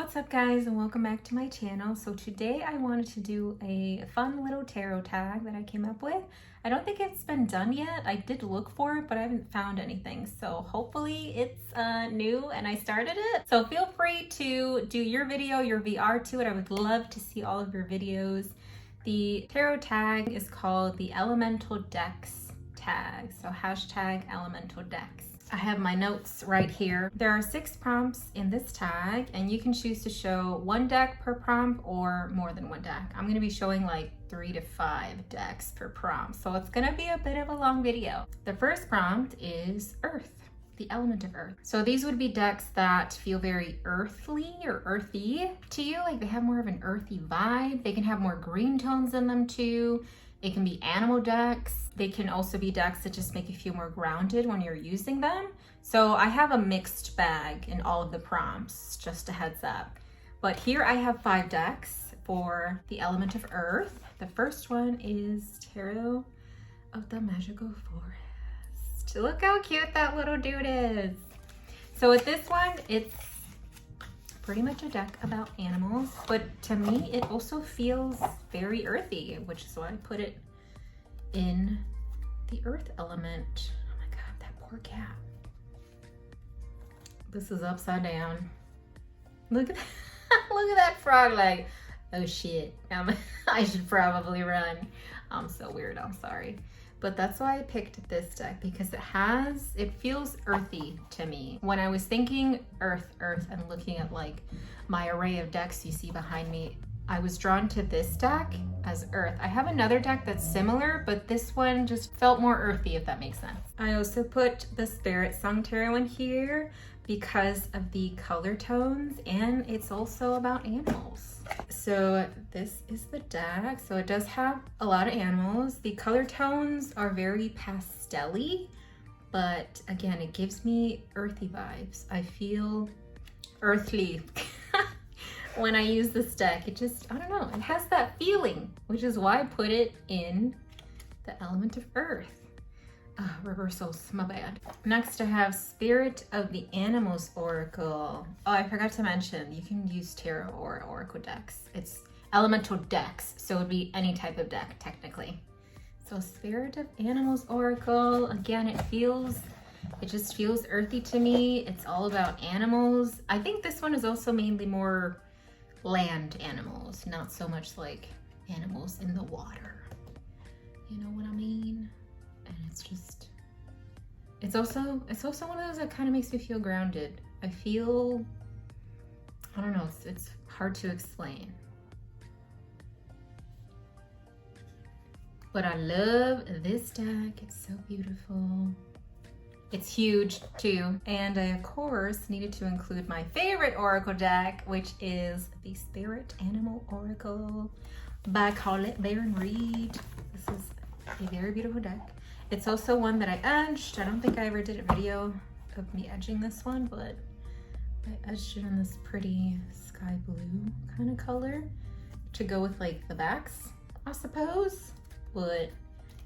What's up guys, and welcome back to my channel. So today I wanted to do a fun little tarot tag that I came up with. I don't think it's been done yet. I did look for it, but I haven't found anything. So hopefully it's new and I started it. So feel free to do your video, your VR to it. I would love to see all of your videos. The tarot tag is called the Elemental Decks tag. So hashtag Elemental Decks. I have my notes right here. There are 6 prompts in this tag, and you can choose to show 1 deck per prompt or more than 1 deck. I'm gonna be showing like 3 to 5 decks per prompt, so it's gonna be a bit of a long video. The first prompt is Earth, the element of Earth. So these would be decks that feel very earthly or earthy to you, like they have more of an earthy vibe. They can have more green tones in them too. It can be animal decks. They can also be decks that just make you feel more grounded when you're using them. So I have a mixed bag in all of the prompts, just a heads up. But here I have 5 decks for the element of Earth. The first one is Tarot of the Magical Forest. Look how cute that little dude is. So with this one, it's pretty much a deck about animals, but to me it also feels very earthy, which is why I put it in the earth element. Oh my god, that poor cat. This is upside down. Look at that. Look at that frog leg. Oh shit, I should probably run. I'm so weird, I'm sorry. But that's why I picked this deck, because it feels earthy to me. When I was thinking earth, and looking at like my array of decks you see behind me, I was drawn to this deck as earth. I have another deck that's similar, but this one just felt more earthy, if that makes sense. I also put the Spirit Song Tarot in here because of the color tones, and it's also about animals. So this is the deck. So it does have a lot of animals. The color tones are very pastel-y, but again, it gives me earthy vibes. I feel earthly when I use this deck. It just, I don't know, it has that feeling, which is why I put it in the element of Earth. Reversals, my bad. Next I have Spirit of the Animals Oracle. Oh, I forgot to mention, you can use tarot or oracle decks. It's elemental decks, so it would be any type of deck technically. So Spirit of Animals Oracle, again, it just feels earthy to me. It's all about animals. I think this one is also mainly more land animals, not so much like animals in the water. You know what I mean? And it's also one of those that kind of makes me feel grounded. I don't know, it's hard to explain. But I love this deck. It's so beautiful. It's huge too. And I, of course, needed to include my favorite oracle deck, which is the Spirit Animal Oracle by Colette Baron Reed. This is a very beautiful deck. It's also one that I edged. I don't think I ever did a video of me edging this one, but I edged it in this pretty sky blue kind of color to go with like the backs, I suppose. But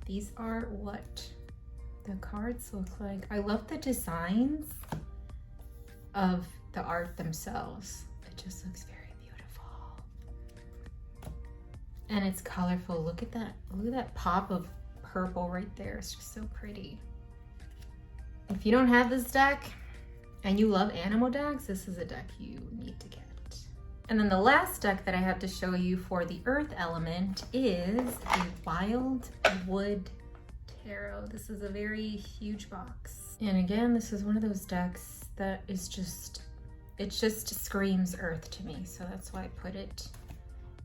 these are what the cards look like. I love the designs of the art themselves. It just looks very beautiful. And it's colorful. Look at that pop of purple right there. It's just so pretty. If you don't have this deck and you love animal decks, this is a deck you need to get. And then the last deck that I have to show you for the earth element is a Wild Wood Tarot. This is a very huge box. And again, this is one of those decks that is it just screams earth to me. So that's why I put it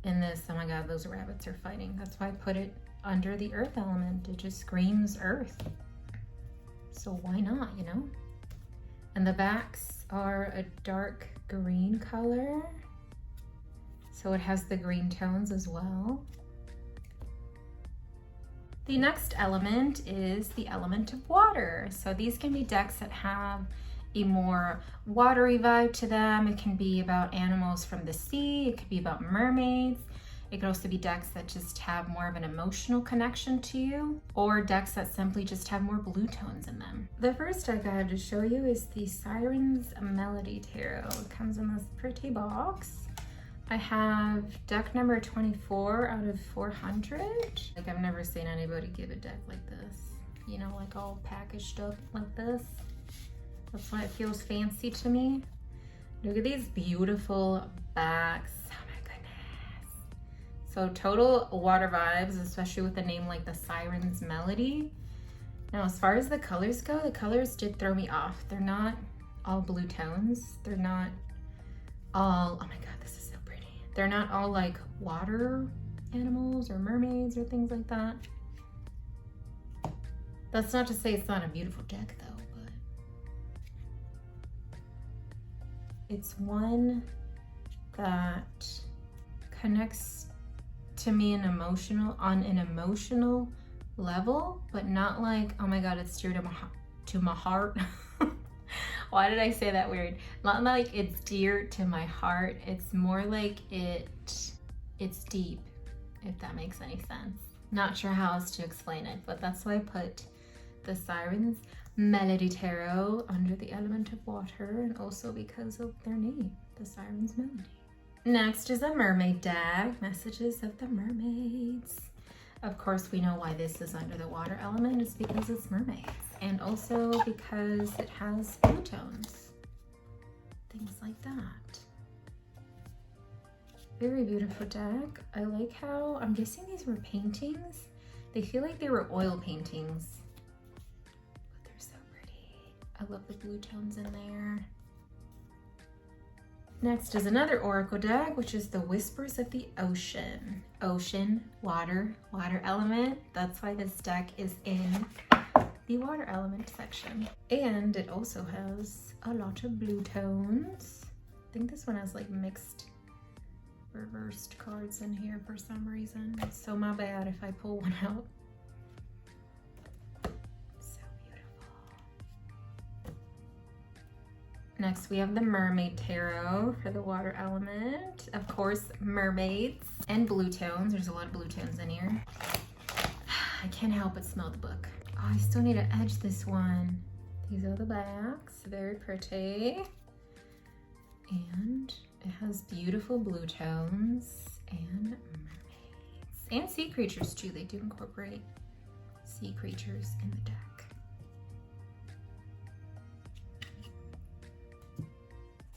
in this. Oh my god, those rabbits are fighting. That's why I put it under the earth element. It just screams earth. So why not, you know? And the backs are a dark green color. So it has the green tones as well. The next element is the element of water. So these can be decks that have a more watery vibe to them. It can be about animals from the sea. It could be about mermaids. It could also be decks that just have more of an emotional connection to you, or decks that simply just have more blue tones in them. The first deck I have to show you is the Siren's Melody Tarot. It comes in this pretty box. I have deck number 24 out of 400. Like, I've never seen anybody give a deck like this. You know, like all packaged up like this. That's why it feels fancy to me. Look at these beautiful backs. Oh my goodness. So total water vibes, especially with a name like the Siren's Melody. Now, as far as the colors go, the colors did throw me off. They're not all blue tones. They're not all, oh my God, this is so pretty. They're not all like water animals or mermaids or things like that. That's not to say it's not a beautiful deck though, but it's one that connects to me on an emotional level, but not like, oh my God, it's dear to my heart. Why did I say that weird? Not like it's dear to my heart. It's more like it's deep, if that makes any sense. Not sure how else to explain it, but that's why I put the Siren's Melody Tarot under the element of water, and also because of their name, the Siren's Melody. Next is a mermaid deck, Messages of the Mermaids. Of course, we know why this is under the water element. It's because it's mermaids, and also because it has blue tones, things like that. Very beautiful deck. I like how, I'm guessing these were paintings. They feel like they were oil paintings, but they're so pretty. I love the blue tones in there. Next is another oracle deck, which is the Whispers of the Ocean. Ocean, water, water element. That's why this deck is in the water element section. And it also has a lot of blue tones. I think this one has like mixed reversed cards in here for some reason. So my bad if I pull one out. So beautiful. Next we have the Mermaid Tarot for the water element. Of course, mermaids and blue tones. There's a lot of blue tones in here. I can't help but smell the book. Oh, I still need to edge this one. These are the backs, very pretty. And it has beautiful blue tones and mermaids. And sea creatures too. They do incorporate sea creatures in the deck.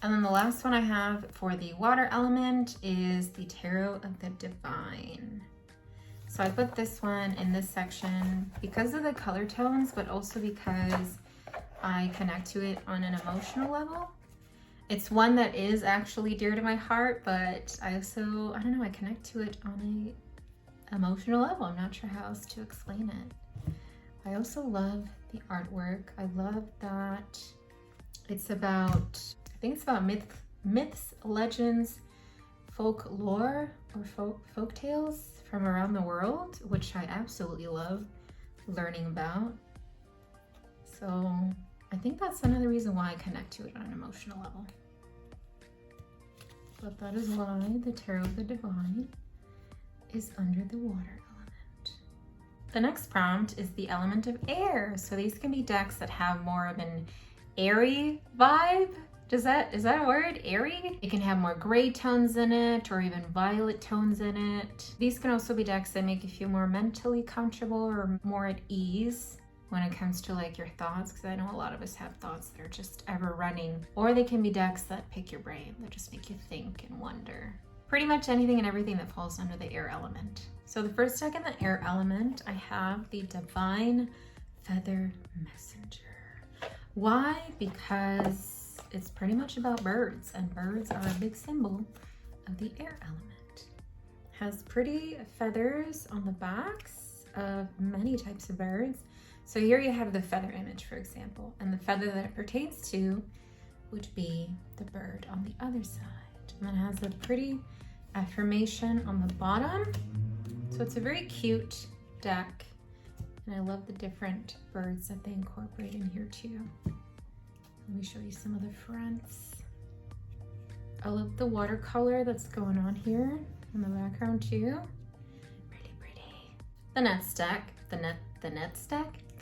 And then the last one I have for the water element is the Tarot of the Divine. So I put this one in this section because of the color tones, but also because I connect to it on an emotional level. It's one that is actually dear to my heart, but I also, I don't know, I connect to it on a emotional level. I'm not sure how else to explain it. I also love the artwork. I love that it's about, I think it's about myths, legends, folklore, or folk tales from around the world, which I absolutely love learning about. So I think that's another reason why I connect to it on an emotional level. But that is why the Tarot of the Divine is under the water element. The next prompt is the element of air. So these can be decks that have more of an airy vibe. Is that a word? Airy? It can have more gray tones in it or even violet tones in it. These can also be decks that make you feel more mentally comfortable or more at ease when it comes to like your thoughts, because I know a lot of us have thoughts that are just ever running. Or they can be decks that pick your brain, that just make you think and wonder. Pretty much anything and everything that falls under the air element. So the first deck in the air element, I have the Divine Feather Messenger. Why? Because it's pretty much about birds, and birds are a big symbol of the air element. Has pretty feathers on the backs of many types of birds. So here you have the feather image, for example, and the feather that it pertains to would be the bird on the other side. And it has a pretty affirmation on the bottom. So it's a very cute deck, and I love the different birds that they incorporate in here too. Let me show you some of the fronts. I love the watercolor that's going on here. in the background too. Pretty pretty. The next deck, the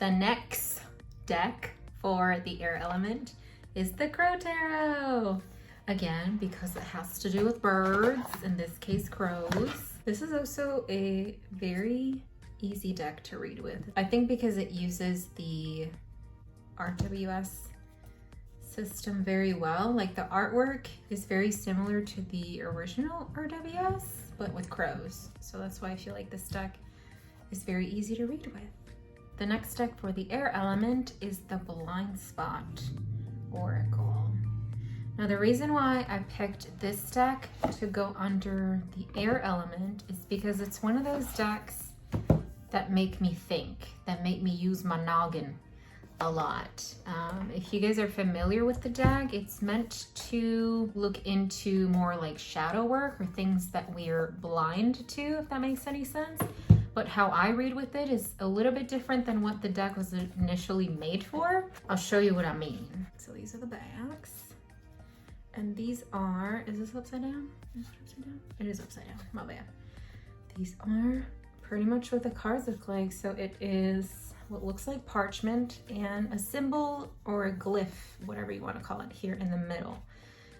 next deck for the air element is the Crow Tarot. Again, because it has to do with birds, in this case crows. This is also a very easy deck to read with. I think because it uses the RWS system very well. Like the artwork is very similar to the original RWS, but with crows. So that's why I feel like this deck is very easy to read with. The next deck for the air element is the Blind Spot Oracle. Now the reason why I picked this deck to go under the air element is because it's one of those decks that make me think, that make me use my noggin a lot. If you guys are familiar with the deck, it's meant to look into more like shadow work or things that we're blind to, if that makes any sense. But how I read with it is a little bit different than what the deck was initially made for. I'll show you what I mean. So these are the backs. And these are, is this upside down? Is it upside down? It is upside down, my bad. These are pretty much what the cards look like. So it is what looks like parchment and a symbol or a glyph, whatever you want to call it, here in the middle.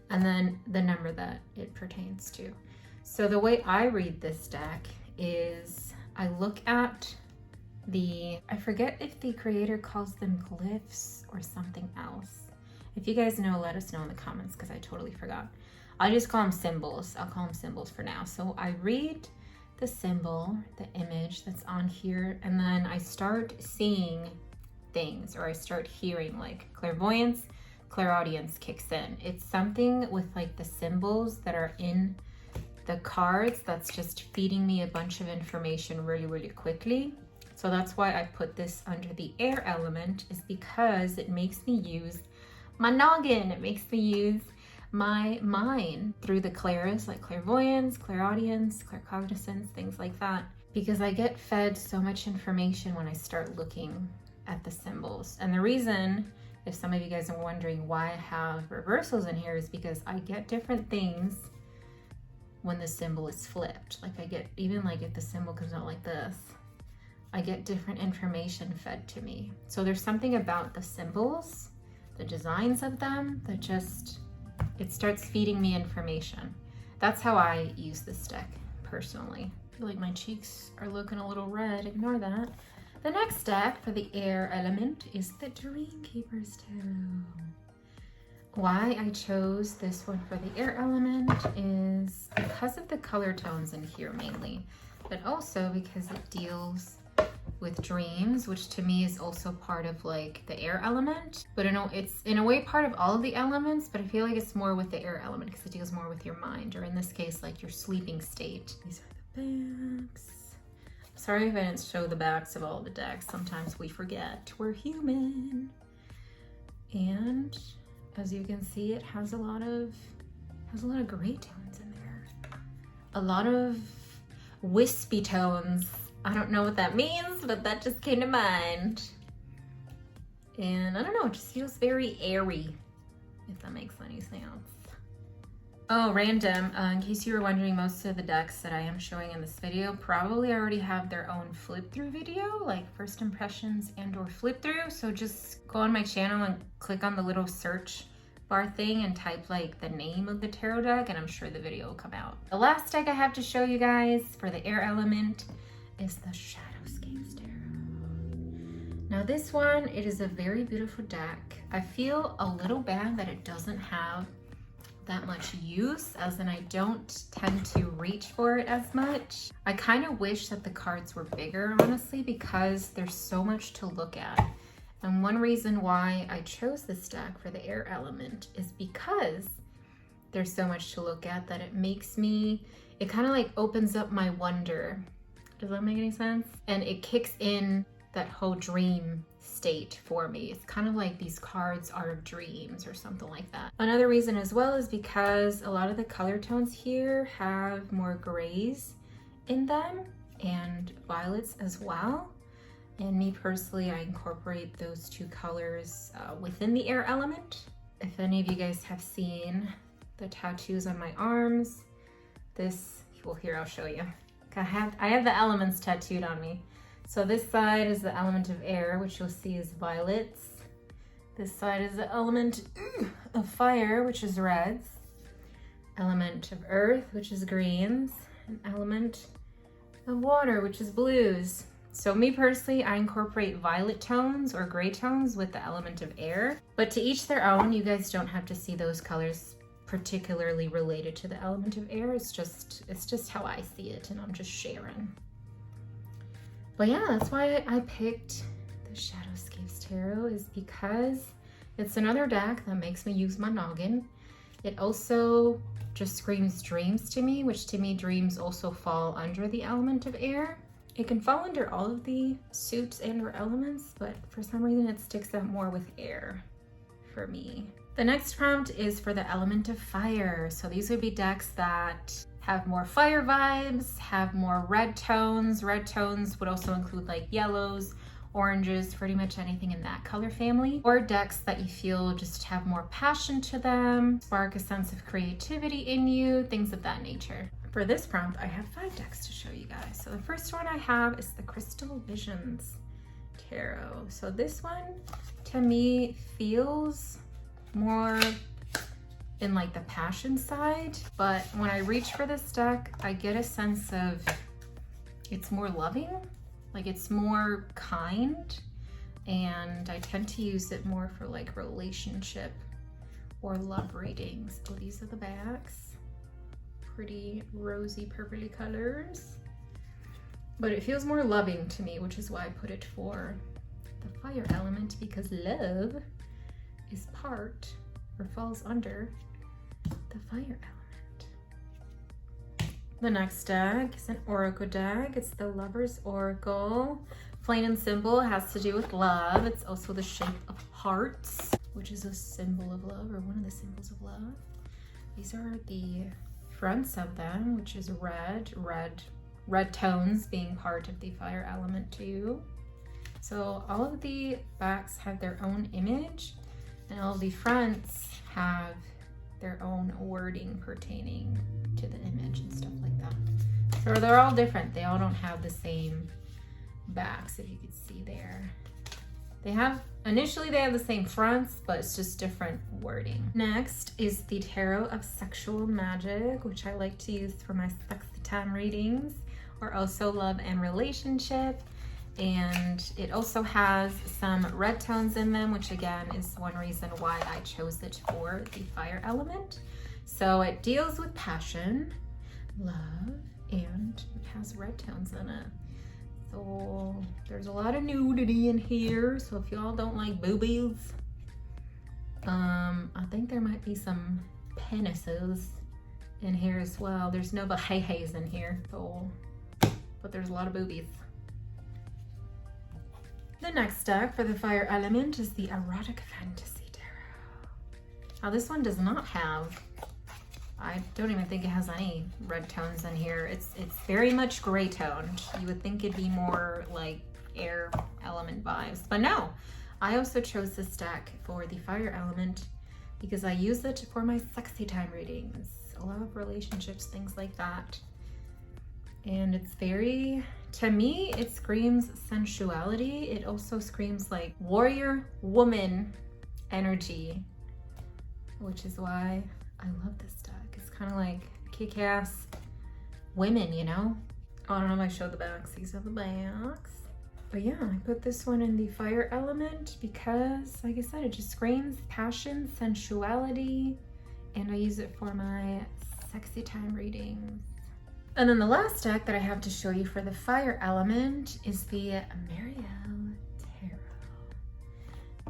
And then the number that it pertains to. So the way I read this deck is I look at I forget if the creator calls them glyphs or something else. If you guys know, let us know in the comments because I totally forgot. I just call them symbols. I'll call them symbols for now. So I read the symbol, the image that's on here, and then I start seeing things, or I start hearing, like clairvoyance, clairaudience kicks in. It's something with like the symbols that are in the cards that's just feeding me a bunch of information really, really quickly. So that's why I put this under the air element, is because it makes me use my noggin. It makes me use my mind through the clairs, like clairvoyance, clairaudience, claircognizance, things like that. Because I get fed so much information when I start looking at the symbols. And the reason, if some of you guys are wondering why I have reversals in here, is because I get different things when the symbol is flipped. Like I get, even like if the symbol comes out like this, I get different information fed to me. So there's something about the symbols, the designs of them, that just, it starts feeding me information. That's how I use this deck personally. I feel like my cheeks are looking a little red, ignore that. The next deck for the air element is the Dreamkeeper's Tarot. Why I chose this one for the air element is because of the color tones in here mainly, but also because it deals with dreams, which to me is also part of like the air element. But it's in a way part of all of the elements, but I feel like it's more with the air element because it deals more with your mind, or in this case, like your sleeping state. These are the backs. Sorry if I didn't show the backs of all the decks. Sometimes we forget, we're human. And as you can see, it has a lot of gray tones in there. A lot of wispy tones. I don't know what that means, but that just came to mind. And I don't know, it just feels very airy, if that makes any sense. Oh, random, in case you were wondering, most of the decks that I am showing in this video probably already have their own flip through video, like first impressions and or flip through. So just go on my channel and click on the little search bar thing and type like the name of the tarot deck, and I'm sure the video will come out. The last deck I have to show you guys for the air element is the Shadowscapes Tarot. Now this one, it is a very beautiful deck. I feel a little bad that it doesn't have that much use, as in I don't tend to reach for it as much. I kind of wish that the cards were bigger, honestly, because there's so much to look at. And one reason why I chose this deck for the air element is because there's so much to look at that it makes me, it kind of like opens up my wonder. Does that make any sense? And it kicks in that whole dream state for me. It's kind of like these cards are dreams or something like that. Another reason as well is because a lot of the color tones here have more grays in them and violets as well. And me personally, I incorporate those two colors within the air element. If any of you guys have seen the tattoos on my arms, this Well, here, I'll show you. I have the elements tattooed on me. So this side is the element of air, which you'll see is violets. This side is the element of fire, which is reds. Element of earth, which is greens. An element of water, which is blues. So me personally, I incorporate violet tones or gray tones with the element of air, but to each their own. You guys don't have to see those colors particularly related to the element of air. It's just how I see it, and I'm just sharing. But yeah, that's why I picked the Shadowscapes Tarot, is because it's another deck that makes me use my noggin. It also just screams dreams to me, which to me dreams also fall under the element of air. It can fall under all of the suits and or elements, but for some reason it sticks out more with air for me. The next prompt is for the element of fire. So these would be decks that have more fire vibes, have more red tones. Red tones would also include like yellows, oranges, pretty much anything in that color family. Or decks that you feel just have more passion to them, spark a sense of creativity in you, things of that nature. For this prompt, I have 5 decks to show you guys. So the first one I have is the Crystal Visions Tarot. So this one, to me, feels more in like the passion side, but when I reach for this deck, I get a sense of it's more loving, like it's more kind, and I tend to use it more for like relationship or love readings. Oh, these are the backs. Pretty rosy purpley colors, but it feels more loving to me, which is why I put it for the fire element, because love is part or falls under the fire element. The next deck is an oracle deck. It's the Lover's Oracle. Plain and simple, has to do with love. It's also the shape of hearts, which is a symbol of love, or one of the symbols of love. These are the fronts of them, which is red tones being part of the fire element too. So all of the backs have their own image, and all of the fronts have their own wording pertaining to the image and stuff like that. So they're all different. They all don't have the same backs, if you could see there. Initially they have the same fronts, but it's just different wording. Next is the Tarot of Sexual Magic, which I like to use for my sexy time readings, or also love and relationship. And it also has some red tones in them, which again is one reason why I chose it for the fire element. So it deals with passion, love, and it has red tones in it. So there's a lot of nudity in here, so if y'all don't like boobies, I think there might be some penises in here as well. There's no hey-heys in here, so, but there's a lot of boobies. The next deck for the fire element is the Erotic Fantasy Tarot. Now this one does not have, I don't even think it has any red tones in here. It's very much gray toned. You would think it'd be more like air element vibes, but no. I also chose this deck for the fire element because I use it for my sexy time readings, a lot of relationships, things like that. And it's very, to me, it screams sensuality. It also screams like warrior woman energy, which is why I love this deck. It's kind of like kick-ass women, you know? Oh, I don't know if I showed the backs. These are the backs. But yeah, I put this one in the fire element because, like I said, it just screams passion, sensuality, and I use it for my sexy time readings. And then the last deck that I have to show you for the fire element is the Mermaids Tarot.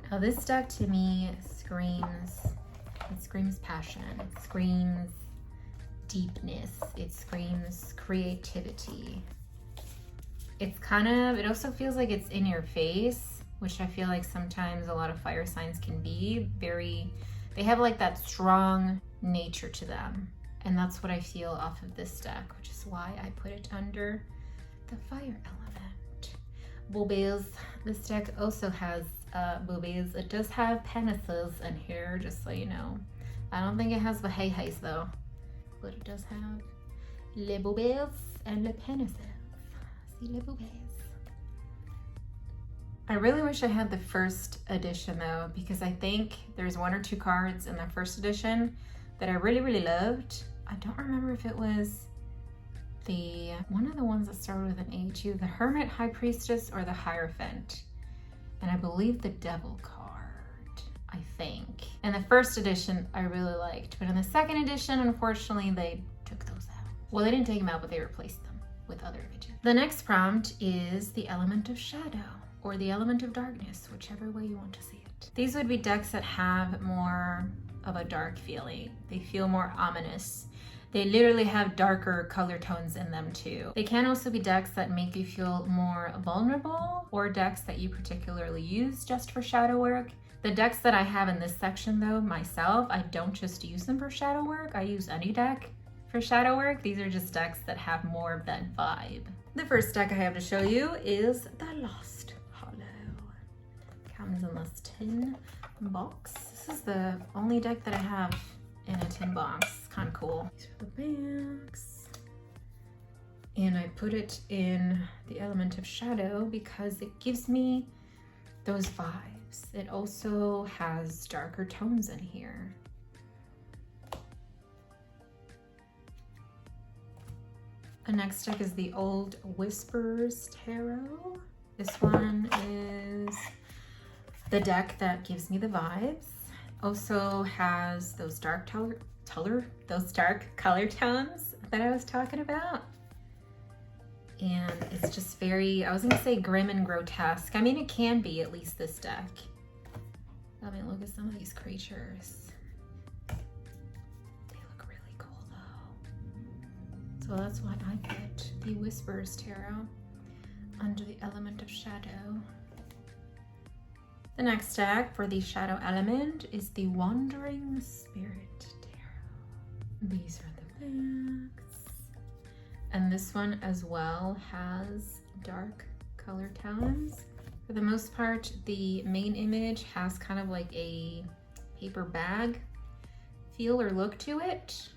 Now this deck to me screams passion, it screams deepness, it screams creativity. It also feels like it's in your face, which I feel like sometimes a lot of fire signs can be they have like that strong nature to them. And that's what I feel off of this deck, which is why I put it under the fire element. Boobies. This deck also has boobies. It does have penises in here, just so you know. I don't think it has the hey-heys though, but it does have les boobies and le penises. See les boobies. I really wish I had the first edition though, because I think there's 1 or 2 cards in the first edition that I really, really loved. I don't remember if it was one of the ones that started with an H, the Hermit, High Priestess, or the Hierophant. And I believe the Devil card, I think. And the first edition I really liked, but in the second edition, unfortunately, they took those out. Well, they didn't take them out, but they replaced them with other images. The next prompt is the Element of Shadow, or the Element of Darkness, whichever way you want to see it. These would be decks that have more of a dark feeling. They feel more ominous. They literally have darker color tones in them too. They can also be decks that make you feel more vulnerable, or decks that you particularly use just for shadow work. The decks that I have in this section though, myself, I don't just use them for shadow work. I use any deck for shadow work. These are just decks that have more of that vibe. The first deck I have to show you is the Lost Hollow. Comes in this tin box. This is the only deck that I have in a tin box. It's kind of cool. These are the backs. And I put it in the Element of Shadow because it gives me those vibes. It also has darker tones in here. The next deck is the Old Whispers Tarot. This one is the deck that gives me the vibes. Also has those dark color tones that I was talking about. And it's just very, I was gonna say grim and grotesque. I mean, it can be, at least this deck. I mean, look at some of these creatures. They look really cool though. So that's why I put the Whispers Tarot under the Element of Shadow. The next deck for the Shadow Element is the Wandering Spirit Tarot. These are the backs. And this one as well has dark color tones. For the most part, the main image has kind of like a paper bag feel or look to it.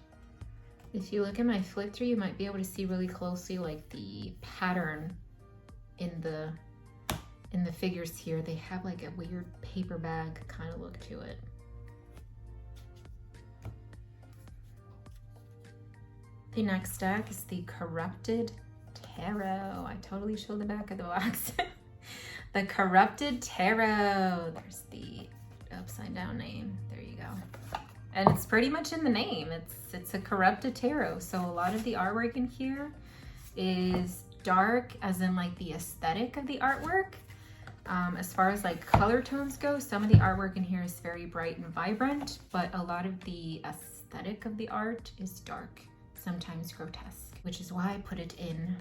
If you look at my flip through, you might be able to see really closely like the pattern in the figures here. They have like a weird paper bag kind of look to it. The next deck is the Corrupted Tarot. I totally showed the back of the box. The Corrupted Tarot. There's the upside down name. There you go. And it's pretty much in the name. It's a corrupted tarot. So a lot of the artwork in here is dark, as in like the aesthetic of the artwork. As far as like color tones go, some of the artwork in here is very bright and vibrant, but a lot of the aesthetic of the art is dark, sometimes grotesque, which is why I put it in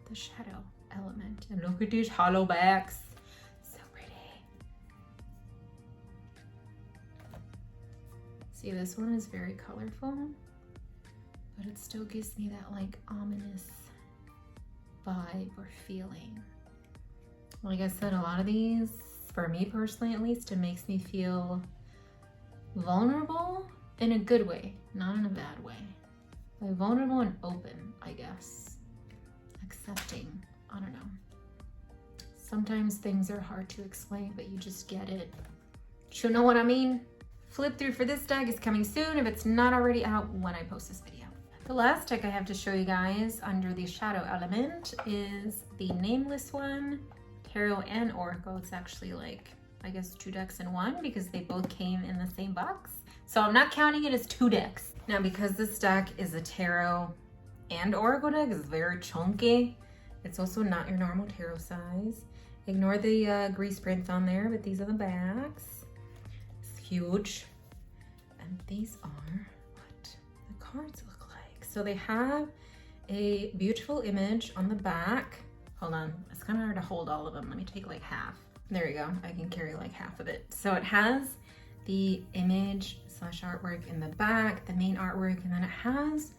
the Shadow Element. And look at these hollow backs. So pretty. See, this one is very colorful, but it still gives me that like ominous vibe or feeling. Like I said, a lot of these, for me personally at least, it makes me feel vulnerable in a good way, not in a bad way. Like vulnerable and open, I guess. Accepting, I don't know. Sometimes things are hard to explain, but you just get it. You know what I mean? Flip through for this deck is coming soon if it's not already out when I post this video. The last deck I have to show you guys under the Shadow Element is the Nameless one. Tarot and Oracle. It's actually like, I guess 2 decks in one because they both came in the same box. So I'm not counting it as 2 decks. Now, because this deck is a Tarot and Oracle deck, it's very chunky. It's also not your normal tarot size. Ignore the grease prints on there, but these are the backs. It's huge. And these are what the cards look like. So they have a beautiful image on the back. Hold on, it's kind of hard to hold all of them. Let me take like half. There you go, I can carry like half of it. So it has the image / artwork in the back, the main artwork, and then it has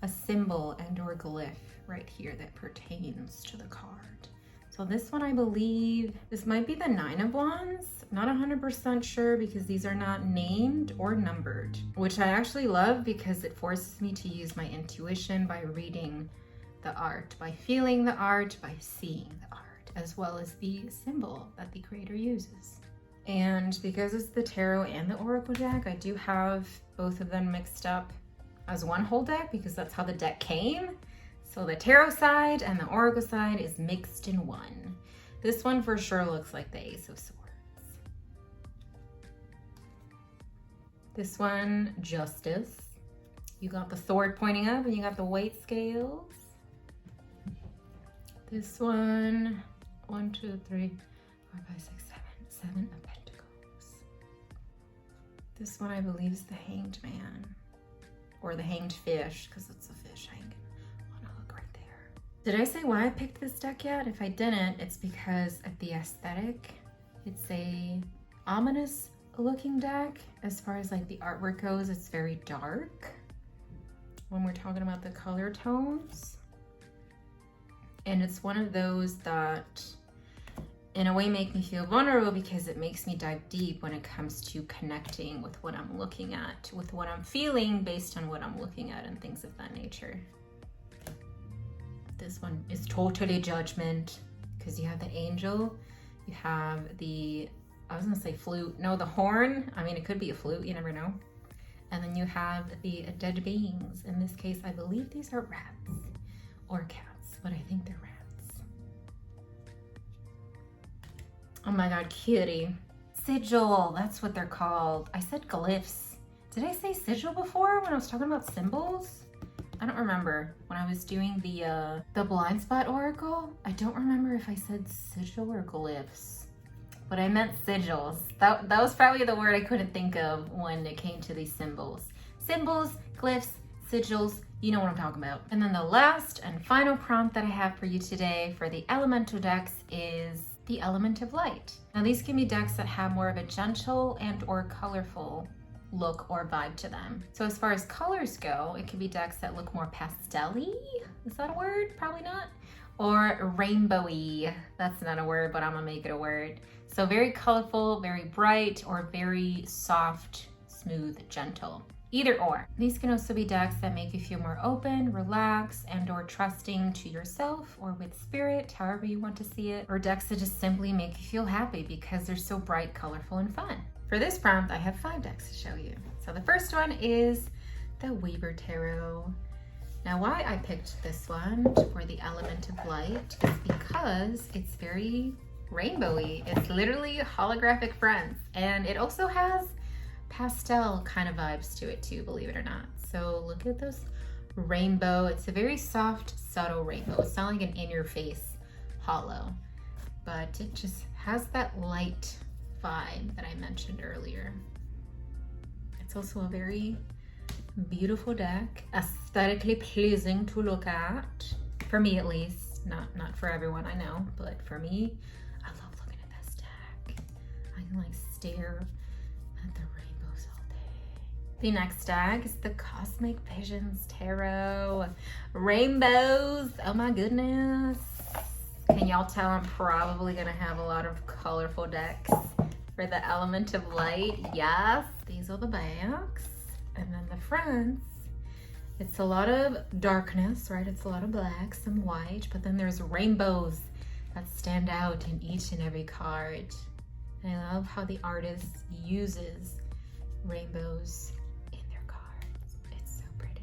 a symbol and or glyph right here that pertains to the card. So this one, I believe, this might be the 9 of Wands. Not 100% sure because these are not named or numbered, which I actually love because it forces me to use my intuition by reading the art, by feeling the art, by seeing the art, as well as the symbol that the creator uses. And because it's the tarot and the oracle deck, I do have both of them mixed up as one whole deck because that's how the deck came. So the tarot side and the oracle side is mixed in one. This one for sure looks like the Ace of Swords. This one, Justice. You got the sword pointing up and you got the weight scales. This one, 1, 2, 3, 4, 5, 6, 7, 7 of Pentacles. This one I believe is the Hanged Man, or the Hanged Fish, because it's a fish hanging on a hook right there. Did I say why I picked this deck yet? If I didn't, it's because of the aesthetic. It's a ominous looking deck. As far as like the artwork goes, it's very dark when we're talking about the color tones. And it's one of those that in a way make me feel vulnerable because it makes me dive deep when it comes to connecting with what I'm looking at, with what I'm feeling based on what I'm looking at and things of that nature. This one is totally Judgment because you have the angel, you have the, I was gonna say flute, no, the horn. I mean, it could be a flute, you never know. And then you have the dead beings. In this case, I believe these are rats or cats, but I think they're rats. Oh my God, cutie. Sigil, that's what they're called. I said glyphs. Did I say sigil before when I was talking about symbols? I don't remember. When I was doing the blind spot oracle, I don't remember if I said sigil or glyphs. But I meant sigils. That was probably the word I couldn't think of when it came to these symbols. Symbols, glyphs, sigils, you know what I'm talking about. And then the last and final prompt that I have for you today for the elemental decks is the element of light. Now these can be decks that have more of a gentle and or colorful look or vibe to them. So as far as colors go, it can be decks that look more pastel-y. Is that a word? Probably not. Or rainbowy. That's not a word, but I'm gonna make it a word. So very colorful, very bright, or very soft, smooth, gentle. Either or. These can also be decks that make you feel more open, relaxed, and or trusting to yourself or with spirit, however you want to see it. Or decks that just simply make you feel happy because they're so bright, colorful, and fun. For this prompt, I have 5 decks to show you. So the first one is the Weaver Tarot. Now why I picked this one for the element of light is because it's very rainbowy. It's literally holographic friends. And it also has pastel kind of vibes to it too, believe it or not. So look at this rainbow. It's a very soft, subtle rainbow. It's not like an in-your-face hollow, but it just has that light vibe that I mentioned earlier. It's also a very beautiful deck, aesthetically pleasing to look at, for me at least. Not for everyone, I know, but for me, I love looking at this deck. I can like stare at the rainbows all day. The next deck is the Cosmic Visions Tarot. Rainbows, oh my goodness. Can y'all tell I'm probably gonna have a lot of colorful decks for the element of light? Yes, these are the backs. And then the fronts, it's a lot of darkness, right? It's a lot of black, some white, but then there's rainbows that stand out in each and every card. And I love how the artist uses rainbows in their cards. It's so pretty.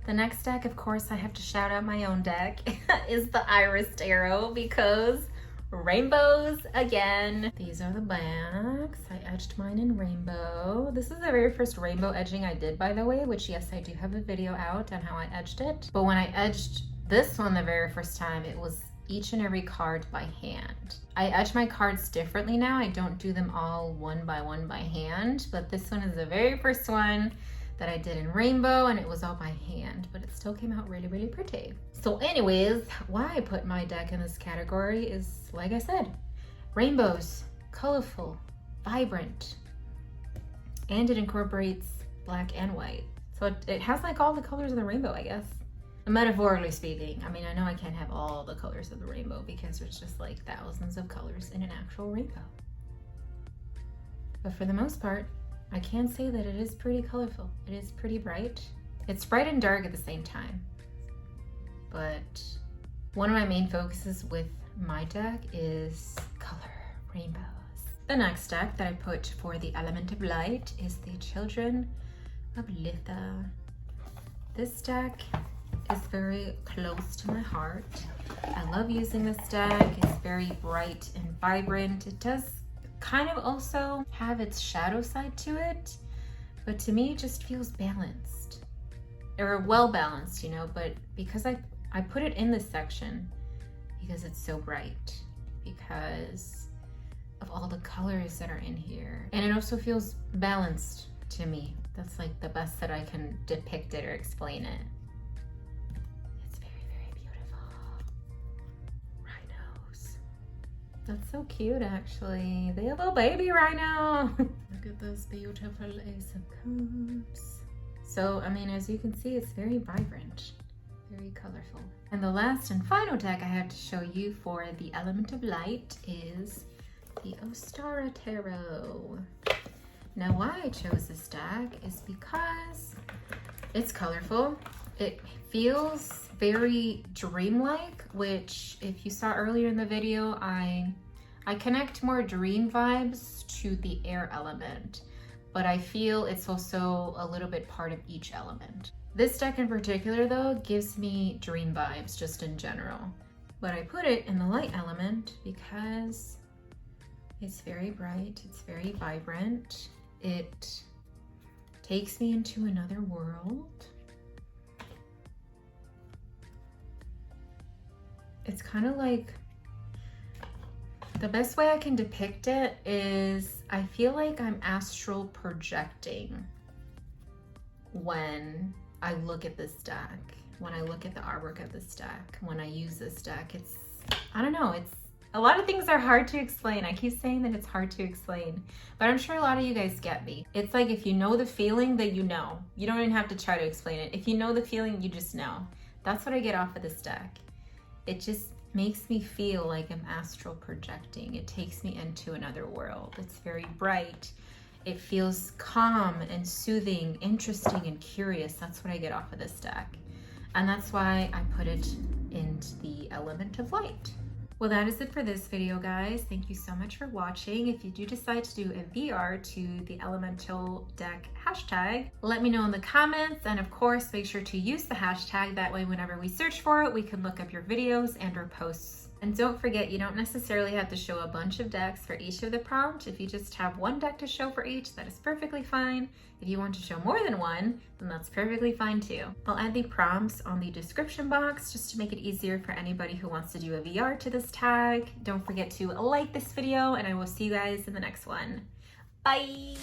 The next deck, of course, I have to shout out my own deck, is the Iris Tarot because rainbows again. These are the backs. I edged mine in rainbow. This is the very first rainbow edging I did, by the way, which yes, I do have a video out on how I edged it. But when I edged this one the very first time, it was each and every card by hand. I edge my cards differently now. I don't do them all one by hand, but this one is the very first one that I did in rainbow and it was all by hand, but it still came out really, really pretty. So anyways, why I put my deck in this category is, like I said, rainbows, colorful, vibrant, and it incorporates black and white. So it has like all the colors of the rainbow, I guess. Metaphorically speaking. I mean, I know I can't have all the colors of the rainbow because there's just like thousands of colors in an actual rainbow. But for the most part, I can say that it is pretty colorful. It is pretty bright. It's bright and dark at the same time. But one of my main focuses with my deck is color, rainbows. The next deck that I put for the element of light is the Children of Litha. This deck is very close to my heart. I love using this deck. It's very bright and vibrant. It does kind of also have its shadow side to it, but to me it just feels balanced, or well balanced, you know. But because I put it in this section because it's so bright, because of all the colors that are in here, and it also feels balanced to me. That's like the best that I can depict it or explain it. It's very, very beautiful. Rhinos. That's so cute, actually. They have a baby rhino. Look at this beautiful Ace of Cups. So, I mean, as you can see, it's very vibrant, very colorful. And the last and final deck I have to show you for the element of light is the Ostara Tarot. Now, why I chose this deck is because it's colorful. It feels very dreamlike, which if you saw earlier in the video, I connect more dream vibes to the air element, but I feel it's also a little bit part of each element. This deck in particular, though, gives me dream vibes just in general, but I put it in the light element because it's very bright, it's very vibrant. It takes me into another world. It's kind of like, the best way I can depict it is I feel like I'm astral projecting when I look at this deck, when I look at the artwork of this deck, when I use this deck. It's, I don't know, it's, a lot of things are hard to explain. I keep saying that it's hard to explain, but I'm sure a lot of you guys get me. It's like if you know the feeling, that you know. You don't even have to try to explain it. If you know the feeling, you just know. That's what I get off of this deck. It just makes me feel like I'm astral projecting. It takes me into another world. It's very bright. It feels calm and soothing, interesting and curious. That's what I get off of this deck. And that's why I put it in the element of light. Well, that is it for this video, guys. Thank you so much for watching. If you do decide to do a VR to the elemental deck hashtag, let me know in the comments. And of course, make sure to use the hashtag. That way, whenever we search for it, we can look up your videos and or posts. And don't forget, you don't necessarily have to show a bunch of decks for each of the prompts. If you just have one deck to show for each, that is perfectly fine. If you want to show more than one, then that's perfectly fine too. I'll add the prompts on the description box just to make it easier for anybody who wants to do a VR to this tag. Don't forget to like this video, and I will see you guys in the next one. Bye!